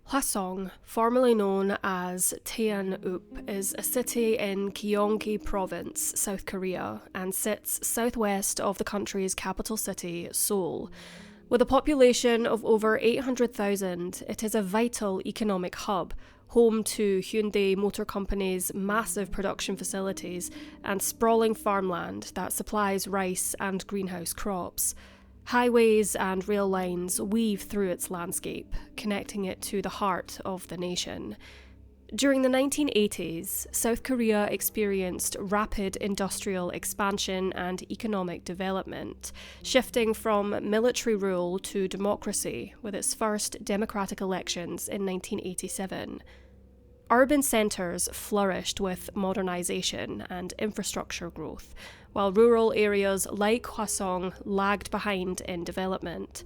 Hwaseong, formerly known as Taean-up, is a city in Gyeonggi Province, South Korea, and sits southwest of the country's capital city, Seoul. With a population of over 800,000, it is a vital economic hub, home to Hyundai Motor Company's massive production facilities and sprawling farmland that supplies rice and greenhouse crops. Highways and rail lines weave through its landscape, connecting it to the heart of the nation. During the 1980s, South Korea experienced rapid industrial expansion and economic development, shifting from military rule to democracy with its first democratic elections in 1987. Urban centres flourished with modernisation and infrastructure growth, while rural areas like Hwaseong lagged behind in development.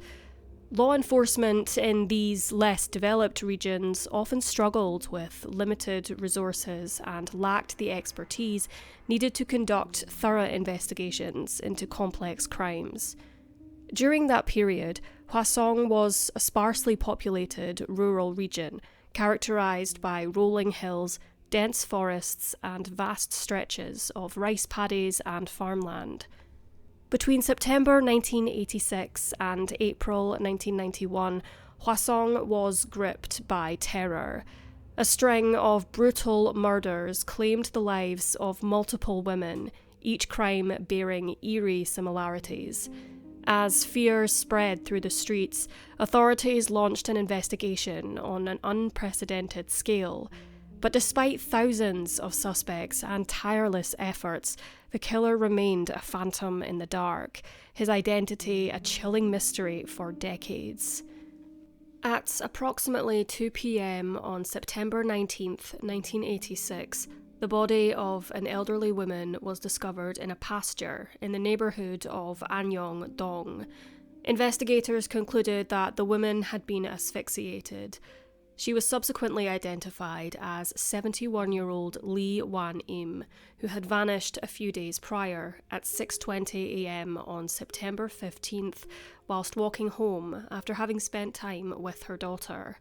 Law enforcement in these less developed regions often struggled with limited resources and lacked the expertise needed to conduct thorough investigations into complex crimes. During that period, Hwaseong was a sparsely populated rural region, characterised by rolling hills, dense forests, and vast stretches of rice paddies and farmland. Between September 1986 and April 1991, Hwaseong was gripped by terror. A string of brutal murders claimed the lives of multiple women, each crime bearing eerie similarities. As fear spread through the streets, authorities launched an investigation on an unprecedented scale. But despite thousands of suspects and tireless efforts, the killer remained a phantom in the dark, his identity a chilling mystery for decades. At approximately 2 p.m. on September 19, 1986, the body of an elderly woman was discovered in a pasture in the neighbourhood of Anyong-dong. Investigators concluded that the woman had been asphyxiated. She was subsequently identified as 71-year-old Lee Wan-im, who had vanished a few days prior at 6:20 a.m. on September 15th whilst walking home after having spent time with her daughter.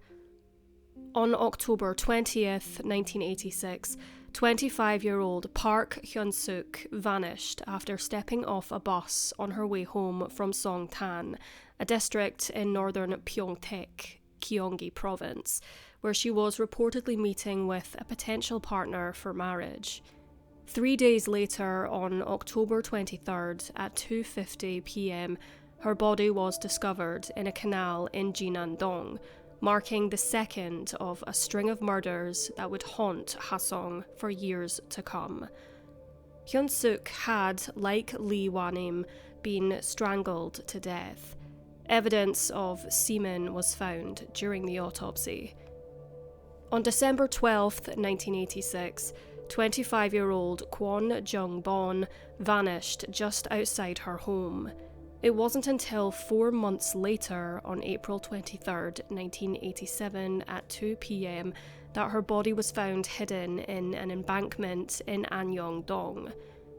On October 20th, 1986, 25-year-old Park Hyun-suk vanished after stepping off a bus on her way home from Songtan, a district in northern Pyeongtaek, Gyeonggi Province, where she was reportedly meeting with a potential partner for marriage. 3 days later, on October 23rd at 2:50 p.m, her body was discovered in a canal in Jinandong, marking the second of a string of murders that would haunt Hwaseong for years to come. Hyun-suk had, like Lee Wan-im, been strangled to death. Evidence of semen was found during the autopsy. On December 12, 1986, 25-year-old Kwon Jung-bon vanished just outside her home. It wasn't until 4 months later, on April 23, 1987, at 2 p.m, that her body was found hidden in an embankment in Anyong-dong.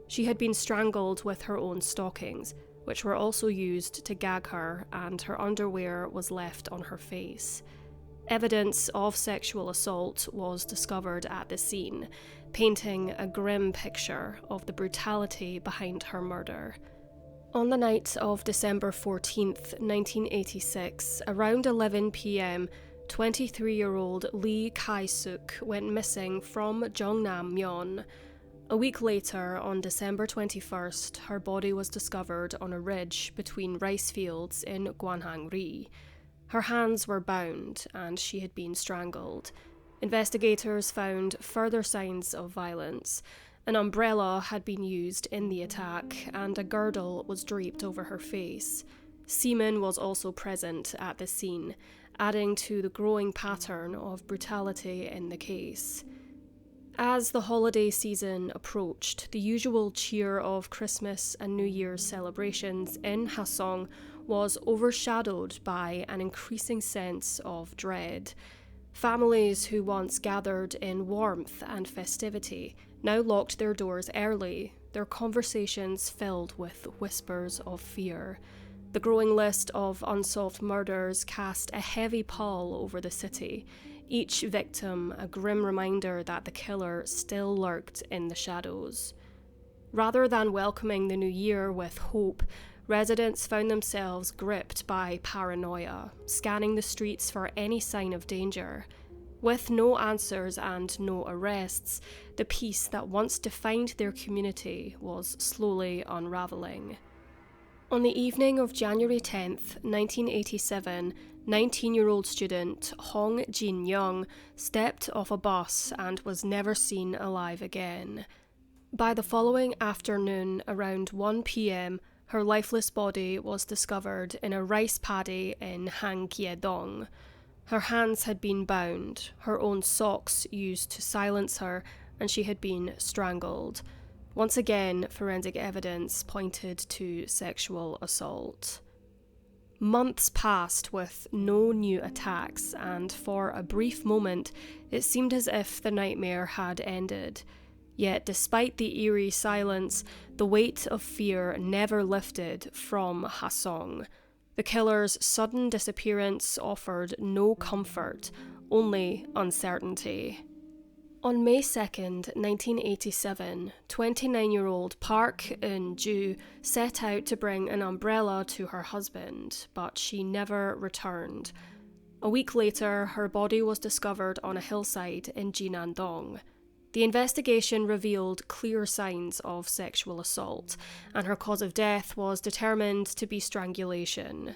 She had been strangled with her own stockings, which were also used to gag her, and her underwear was left on her face. Evidence of sexual assault was discovered at the scene, painting a grim picture of the brutality behind her murder. On the night of December 14th, 1986, around 11 p.m, 23-year-old Lee Kai-suk went missing from Jeongnam-myeon. A week later, on December 21st, her body was discovered on a ridge between rice fields in Gwanhang-ri. Her hands were bound and she had been strangled. Investigators found further signs of violence. An umbrella had been used in the attack and a girdle was draped over her face. Semen was also present at the scene, adding to the growing pattern of brutality in the case. As the holiday season approached, the usual cheer of Christmas and New Year's celebrations in Hwaseong was overshadowed by an increasing sense of dread. Families who once gathered in warmth and festivity now locked their doors early, their conversations filled with whispers of fear. The growing list of unsolved murders cast a heavy pall over the city, each victim a grim reminder that the killer still lurked in the shadows. Rather than welcoming the new year with hope, residents found themselves gripped by paranoia, scanning the streets for any sign of danger. With no answers and no arrests, the peace that once defined their community was slowly unravelling. On the evening of January 10th, 1987, 19-year-old student Hong Jin-young stepped off a bus and was never seen alive again. By the following afternoon, around 1 p.m, her lifeless body was discovered in a rice paddy in Hangye-dong. Her hands had been bound, her own socks used to silence her, and she had been strangled. Once again, forensic evidence pointed to sexual assault. Months passed with no new attacks, and for a brief moment, it seemed as if the nightmare had ended. Yet, despite the eerie silence, the weight of fear never lifted from Hwaseong. The killer's sudden disappearance offered no comfort, only uncertainty. On May 2nd, 1987, 29-year-old Park Eun-ju set out to bring an umbrella to her husband, but she never returned. A week later, her body was discovered on a hillside in Jinandong. The investigation revealed clear signs of sexual assault, and her cause of death was determined to be strangulation.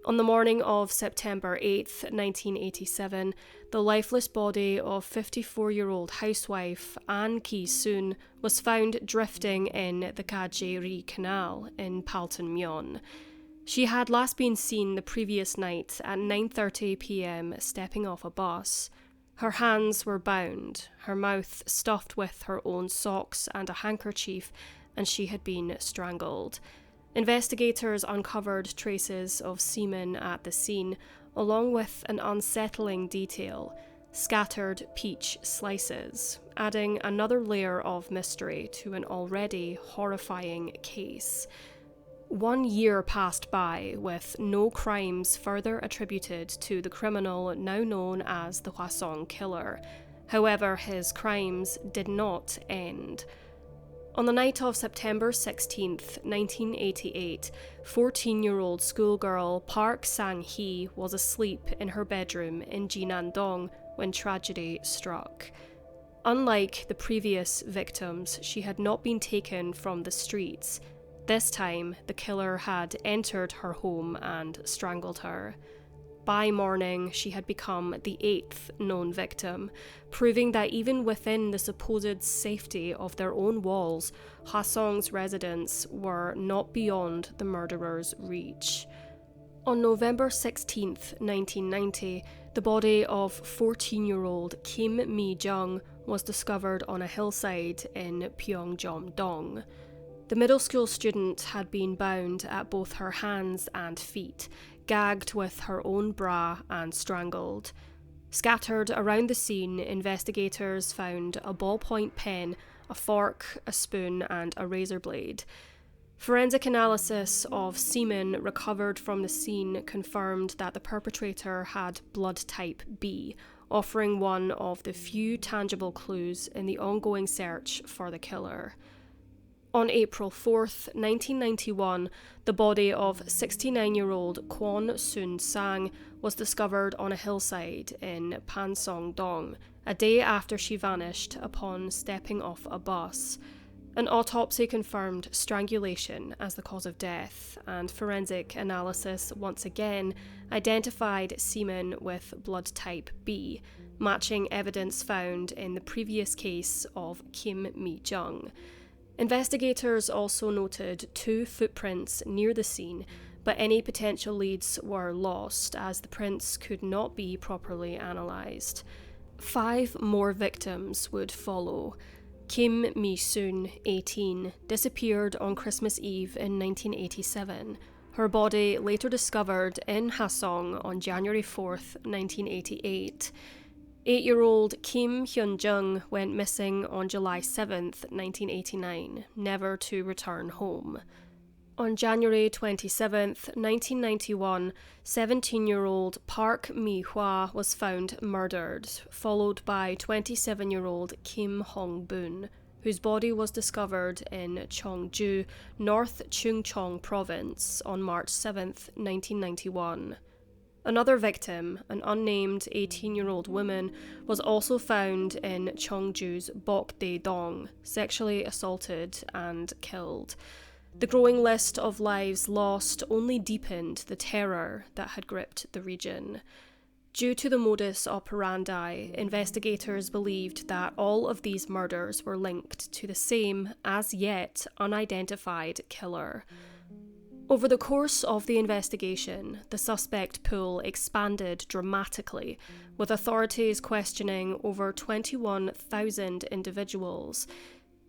On the morning of September 8th, 1987, the lifeless body of 54-year-old housewife An Ki-soon was found drifting in the Kajeri Canal in Palton-myeon. She had last been seen the previous night at 9:30 p.m. stepping off a bus. Her hands were bound, her mouth stuffed with her own socks and a handkerchief, and she had been strangled. Investigators uncovered traces of semen at the scene, along with an unsettling detail: scattered peach slices, adding another layer of mystery to an already horrifying case. 1 year passed by with no crimes further attributed to the criminal now known as the Hwaseong killer. However, his crimes did not end. On the night of September 16th, 1988, 14-year-old schoolgirl Park Sang-hee was asleep in her bedroom in Jinandong when tragedy struck. Unlike the previous victims, she had not been taken from the streets. This time, the killer had entered her home and strangled her. By morning, she had become the 8th known victim, proving that even within the supposed safety of their own walls, Hwaseong's residents were not beyond the murderer's reach. On November 16th, 1990, the body of 14-year-old Kim Mi-jung was discovered on a hillside in Pyeongjong-dong. The middle school student had been bound at both her hands and feet, gagged with her own bra, and strangled. Scattered around the scene, investigators found a ballpoint pen, a fork, a spoon, and a razor blade. Forensic analysis of semen recovered from the scene confirmed that the perpetrator had blood type B, offering one of the few tangible clues in the ongoing search for the killer. On April 4th, 1991, the body of 69-year-old Kwon Soon-sang was discovered on a hillside in Pansong-dong, a day after she vanished upon stepping off a bus. An autopsy confirmed strangulation as the cause of death, and forensic analysis once again identified semen with blood type B, matching evidence found in the previous case of Kim Mi-jung. Investigators also noted 2 footprints near the scene, but any potential leads were lost as the prints could not be properly analysed. 5 more victims would follow. Kim Mi-soon, 18, disappeared on Christmas Eve in 1987. Her body later discovered in Hwaseong on January 4th, 1988. 8-year-old Kim Hyun-jung went missing on July 7th, 1989, never to return home. On January 27th, 1991, 17-year-old Park Mi-hwa was found murdered, followed by 27-year-old Kim Hong-boon, whose body was discovered in Cheongju, North Chungcheong Province, on March 7th, 1991. Another victim, an unnamed 18-year-old woman, was also found in Cheongju's Bokdae-dong, sexually assaulted and killed. The growing list of lives lost only deepened the terror that had gripped the region. Due to the modus operandi, investigators believed that all of these murders were linked to the same, as yet unidentified killer. Over the course of the investigation, the suspect pool expanded dramatically, with authorities questioning over 21,000 individuals.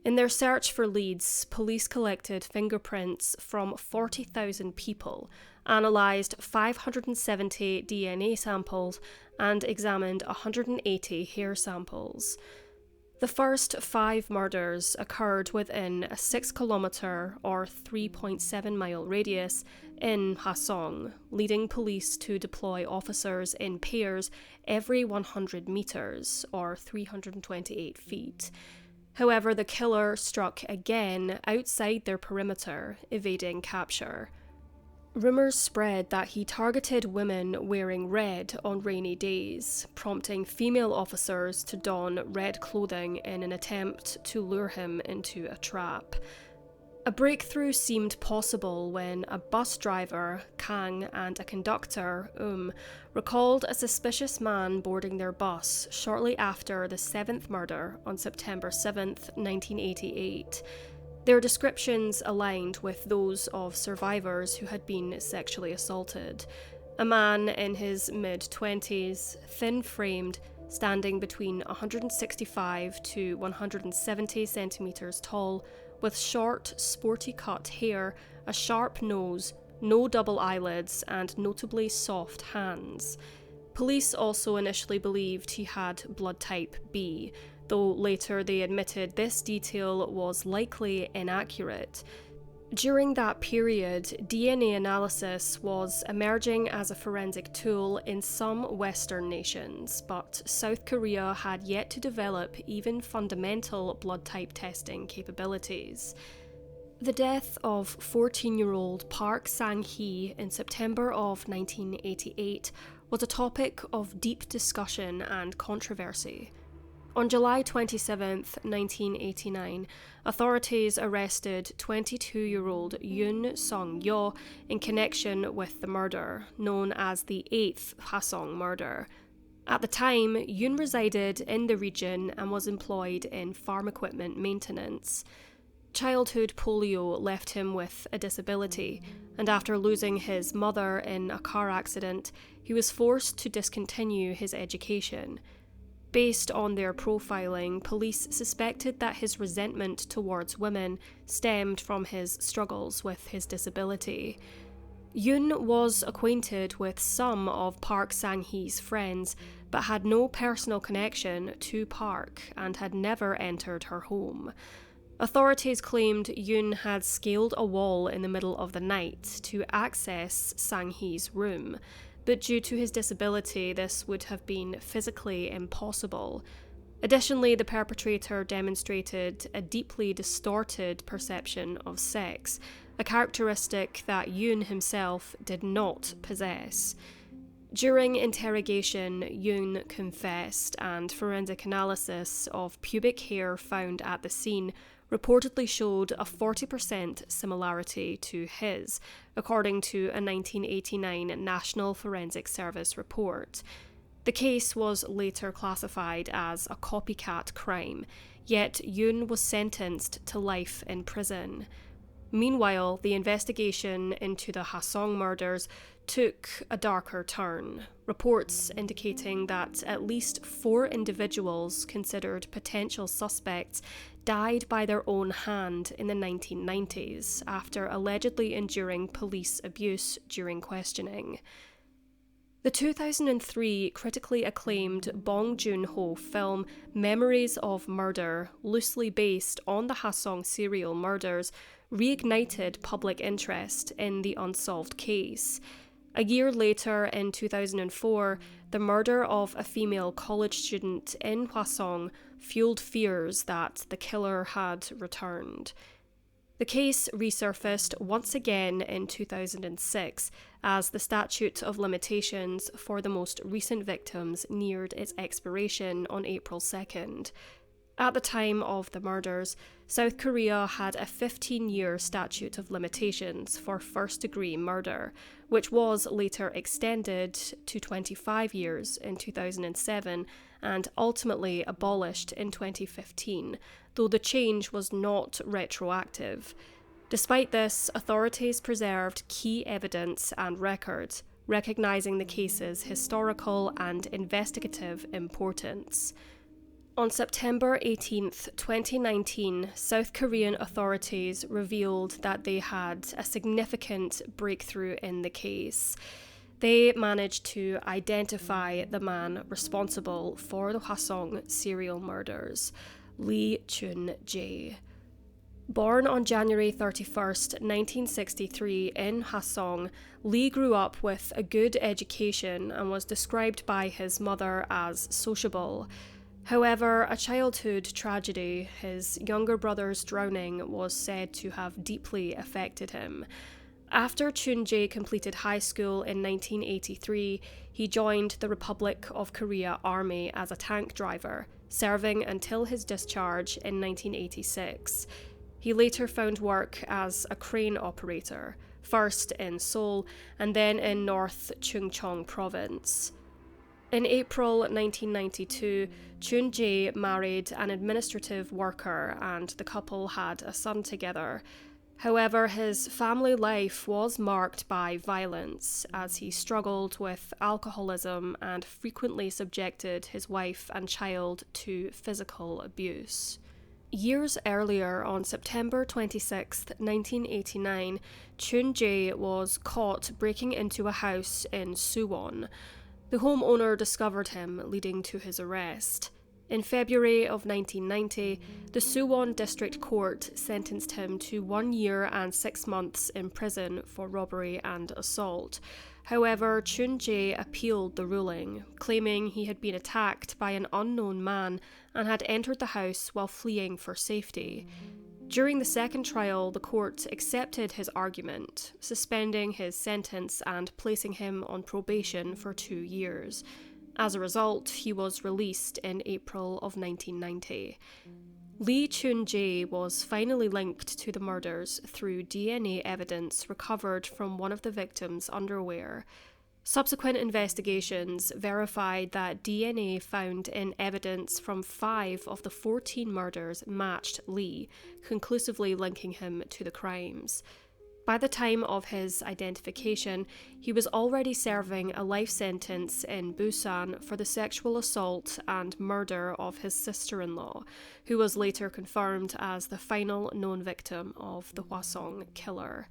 In their search for leads, police collected fingerprints from 40,000 people, analysed 570 DNA samples, and examined 180 hair samples. The first 5 murders occurred within a 6-kilometre or 3.7-mile radius in Hwaseong, leading police to deploy officers in pairs every 100 metres or 328 feet. However, the killer struck again outside their perimeter, evading capture. Rumours spread that he targeted women wearing red on rainy days, prompting female officers to don red clothing in an attempt to lure him into a trap. A breakthrough seemed possible when a bus driver, Kang, and a conductor, recalled a suspicious man boarding their bus shortly after the 7th murder on September 7th, 1988. Their descriptions aligned with those of survivors who had been sexually assaulted. A man in his mid-20s, thin-framed, standing between 165 to 170 centimetres tall, with short, sporty-cut hair, a sharp nose, no double eyelids, and notably soft hands. Police also initially believed he had blood type B, though later they admitted this detail was likely inaccurate. During that period, DNA analysis was emerging as a forensic tool in some Western nations, but South Korea had yet to develop even fundamental blood type testing capabilities. The death of 14-year-old Park Sang-hee in September of 1988 was a topic of deep discussion and controversy. On July 27, 1989, authorities arrested 22-year-old Yoon Sung-yo in connection with the murder, known as the 8th Hwaseong murder. At the time, Yoon resided in the region and was employed in farm equipment maintenance. Childhood polio left him with a disability, and after losing his mother in a car accident, he was forced to discontinue his education. Based on their profiling, police suspected that his resentment towards women stemmed from his struggles with his disability. Yoon was acquainted with some of Park Sang-hee's friends, but had no personal connection to Park and had never entered her home. Authorities claimed Yoon had scaled a wall in the middle of the night to access Sang-hee's room, but due to his disability, this would have been physically impossible. Additionally, the perpetrator demonstrated a deeply distorted perception of sex, a characteristic that Yoon himself did not possess. During interrogation, Yoon confessed, and forensic analysis of pubic hair found at the scene reportedly showed a 40% similarity to his, according to a 1989 National Forensic Service report. The case was later classified as a copycat crime, yet Yoon was sentenced to life in prison. Meanwhile, the investigation into the Hwaseong murders took a darker turn, reports indicating that at least 4 individuals considered potential suspects died by their own hand in the 1990s after allegedly enduring police abuse during questioning. The 2003 critically acclaimed Bong Joon-ho film Memories of Murder, loosely based on the Hwaseong serial murders, reignited public interest in the unsolved case. A year later, in 2004, the murder of a female college student in Hwaseong fueled fears that the killer had returned. The case resurfaced once again in 2006 as the statute of limitations for the most recent victims neared its expiration on April 2nd. At the time of the murders, South Korea had a 15-year statute of limitations for first-degree murder, which was later extended to 25 years in 2007 and ultimately abolished in 2015, though the change was not retroactive. Despite this, authorities preserved key evidence and records, recognizing the case's historical and investigative importance. On September 18, 2019, South Korean authorities revealed that they had a significant breakthrough in the case. They managed to identify the man responsible for the Hwaseong serial murders, Lee Chun-jae. Born on January 31st, 1963 in Hwaseong, Lee grew up with a good education and was described by his mother as sociable. However, a childhood tragedy, his younger brother's drowning, was said to have deeply affected him. After Chun-jae completed high school in 1983, he joined the Republic of Korea Army as a tank driver, serving until his discharge in 1986. He later found work as a crane operator, first in Seoul and then in North Chungcheong Province. In April 1992, Chun-jae married an administrative worker and the couple had a son together. However, his family life was marked by violence as he struggled with alcoholism and frequently subjected his wife and child to physical abuse. Years earlier, on September 26, 1989, Chun-jae was caught breaking into a house in Suwon. The homeowner discovered him, leading to his arrest. In February of 1990, the Suwon District Court sentenced him to 1 year and 6 months in prison for robbery and assault. However, Chun-jae appealed the ruling, claiming he had been attacked by an unknown man and had entered the house while fleeing for safety. During the second trial, the court accepted his argument, suspending his sentence and placing him on probation for 2 years. As a result, he was released in April of 1990. Lee Chun-jae was finally linked to the murders through DNA evidence recovered from one of the victims' underwear. Subsequent investigations verified that DNA found in evidence from 5 of the 14 murders matched Lee, conclusively linking him to the crimes. By the time of his identification, he was already serving a life sentence in Busan for the sexual assault and murder of his sister-in-law, who was later confirmed as the final known victim of the Hwaseong killer.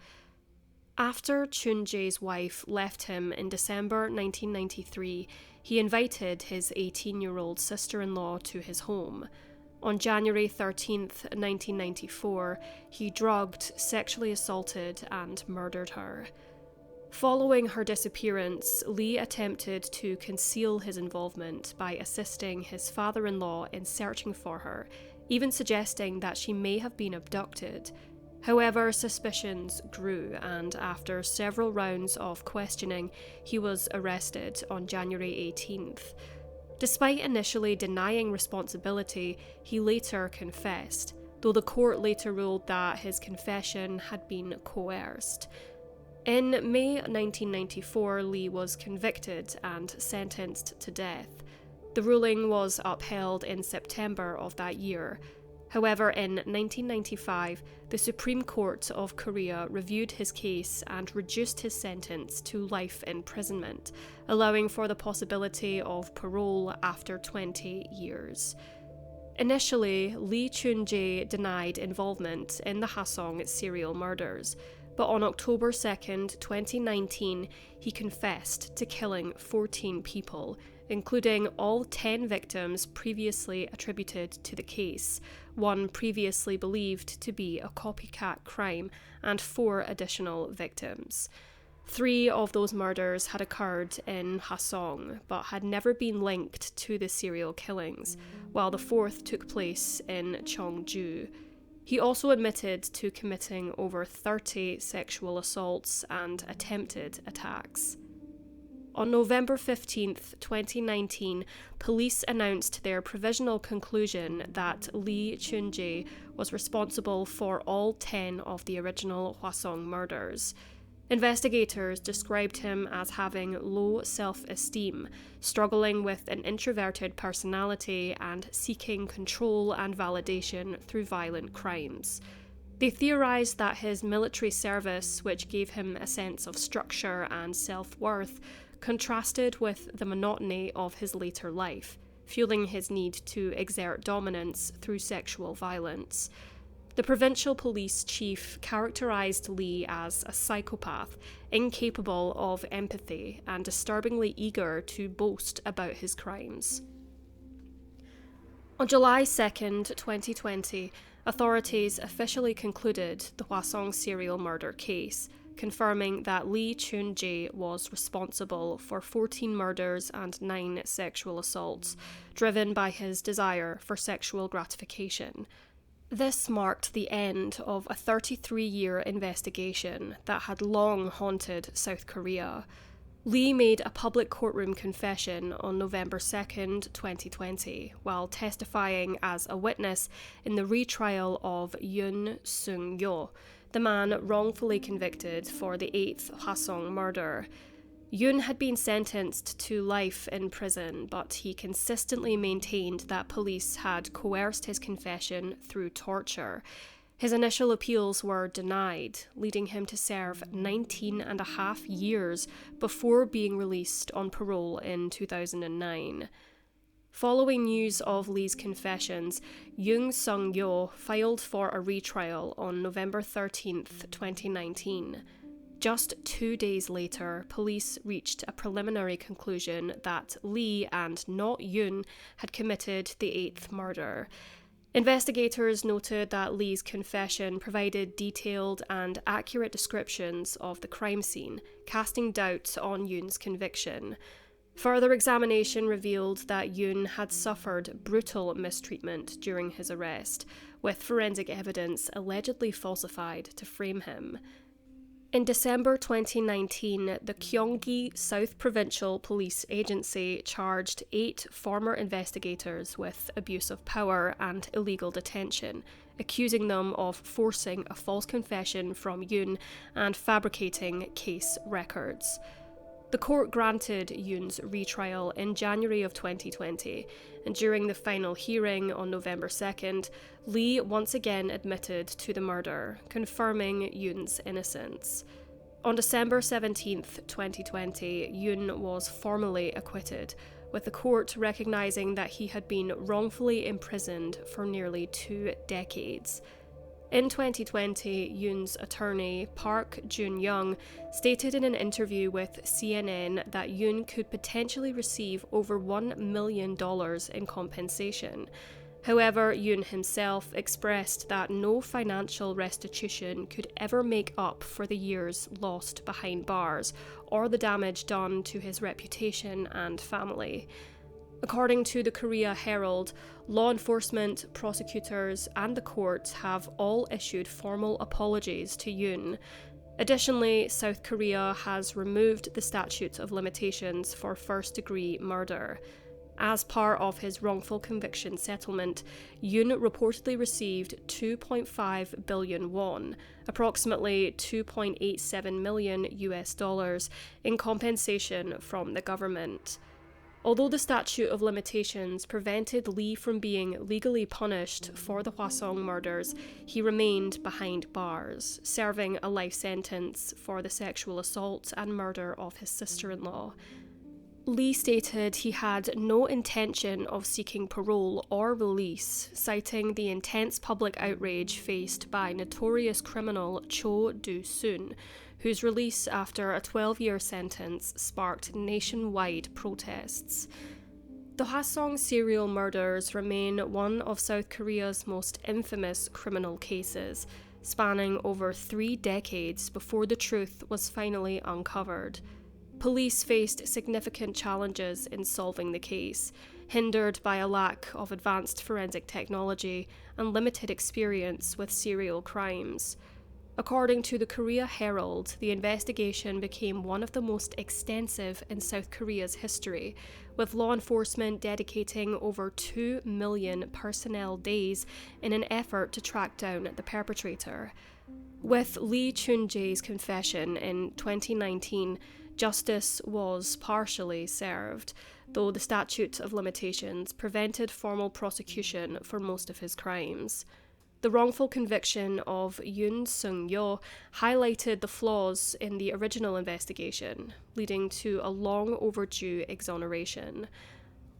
After Chun-jae's wife left him in December 1993, he invited his 18-year-old sister-in-law to his home. On January 13, 1994, he drugged, sexually assaulted, and murdered her. Following her disappearance, Lee attempted to conceal his involvement by assisting his father-in-law in searching for her, even suggesting that she may have been abducted. However, suspicions grew, and after several rounds of questioning, he was arrested on January 18th. Despite initially denying responsibility, he later confessed, though the court later ruled that his confession had been coerced. In May 1994, Lee was convicted and sentenced to death. The ruling was upheld in September of that year. However, in 1995, the Supreme Court of Korea reviewed his case and reduced his sentence to life imprisonment, allowing for the possibility of parole after 20 years. Initially, Lee Chun-jae denied involvement in the Hwaseong serial murders, but on October 2nd, 2019, he confessed to killing 14 people, including all 10 victims previously attributed to the case, one previously believed to be a copycat crime, and 4 additional victims. 3 of those murders had occurred in Hwaseong, but had never been linked to the serial killings, while the 4th took place in Cheongju. He also admitted to committing over 30 sexual assaults and attempted attacks. On November 15, 2019, police announced their provisional conclusion that Lee Chun-jae was responsible for all 10 of the original Hwaseong murders. Investigators described him as having low self-esteem, struggling with an introverted personality, and seeking control and validation through violent crimes. They theorized that his military service, which gave him a sense of structure and self-worth, contrasted with the monotony of his later life, fueling his need to exert dominance through sexual violence. The provincial police chief characterized Lee as a psychopath, incapable of empathy, and disturbingly eager to boast about his crimes. On July 2nd, 2020, authorities officially concluded the Hwaseong serial murder case, confirming that Lee Chun-jae was responsible for 14 murders and 9 sexual assaults, driven by his desire for sexual gratification. This marked the end of a 33-year investigation that had long haunted South Korea. Lee made a public courtroom confession on November 2nd, 2020, while testifying as a witness in the retrial of Yoon Sung-yo, the man wrongfully convicted for the 8th Hwaseong murder. Yoon had been sentenced to life in prison, but he consistently maintained that police had coerced his confession through torture. His initial appeals were denied, leading him to serve 19.5 years before being released on parole in 2009. Following news of Lee's confessions, Yoon Sung-yo filed for a retrial on November 13th, 2019. Just 2 days later, police reached a preliminary conclusion that Lee and not Yoon had committed the 8th murder. Investigators noted that Lee's confession provided detailed and accurate descriptions of the crime scene, casting doubt on Yoon's conviction. Further examination revealed that Yoon had suffered brutal mistreatment during his arrest, with forensic evidence allegedly falsified to frame him. In December 2019, the Gyeonggi South Provincial Police Agency charged 8 former investigators with abuse of power and illegal detention, accusing them of forcing a false confession from Yoon and fabricating case records. The court granted Yoon's retrial in January of 2020, and during the final hearing on November 2nd, Lee once again admitted to the murder, confirming Yoon's innocence. On December 17th, 2020, Yoon was formally acquitted, with the court recognising that he had been wrongfully imprisoned for nearly 2 decades. In 2020, Yoon's attorney, Park Jun-young, stated in an interview with CNN that Yoon could potentially receive over $1 million in compensation. However, Yoon himself expressed that no financial restitution could ever make up for the years lost behind bars or the damage done to his reputation and family. According to the Korea Herald, law enforcement, prosecutors, and the court have all issued formal apologies to Yoon. Additionally, South Korea has removed the statute of limitations for first-degree murder. As part of his wrongful conviction settlement, Yoon reportedly received 2.5 billion won, approximately $2.87 million in compensation from the government. Although the statute of limitations prevented Lee from being legally punished for the Hwaseong murders, he remained behind bars, serving a life sentence for the sexual assault and murder of his sister-in-law. Lee stated he had no intention of seeking parole or release, citing the intense public outrage faced by notorious criminal Cho Do-soon, whose release after a 12-year sentence sparked nationwide protests. The Hwaseong serial murders remain one of South Korea's most infamous criminal cases, spanning over 3 decades before the truth was finally uncovered. Police faced significant challenges in solving the case, hindered by a lack of advanced forensic technology and limited experience with serial crimes. According to the Korea Herald, the investigation became one of the most extensive in South Korea's history, with law enforcement dedicating over 2 million personnel days in an effort to track down the perpetrator. With Lee Chun-jae's confession in 2019, justice was partially served, though the statute of limitations prevented formal prosecution for most of his crimes. The wrongful conviction of Yoon Sung-yeol highlighted the flaws in the original investigation, leading to a long overdue exoneration.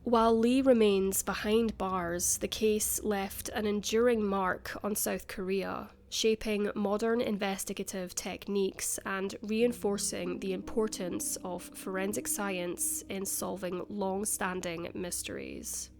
While Lee remains behind bars, the case left an enduring mark on South Korea, shaping modern investigative techniques and reinforcing the importance of forensic science in solving long-standing mysteries.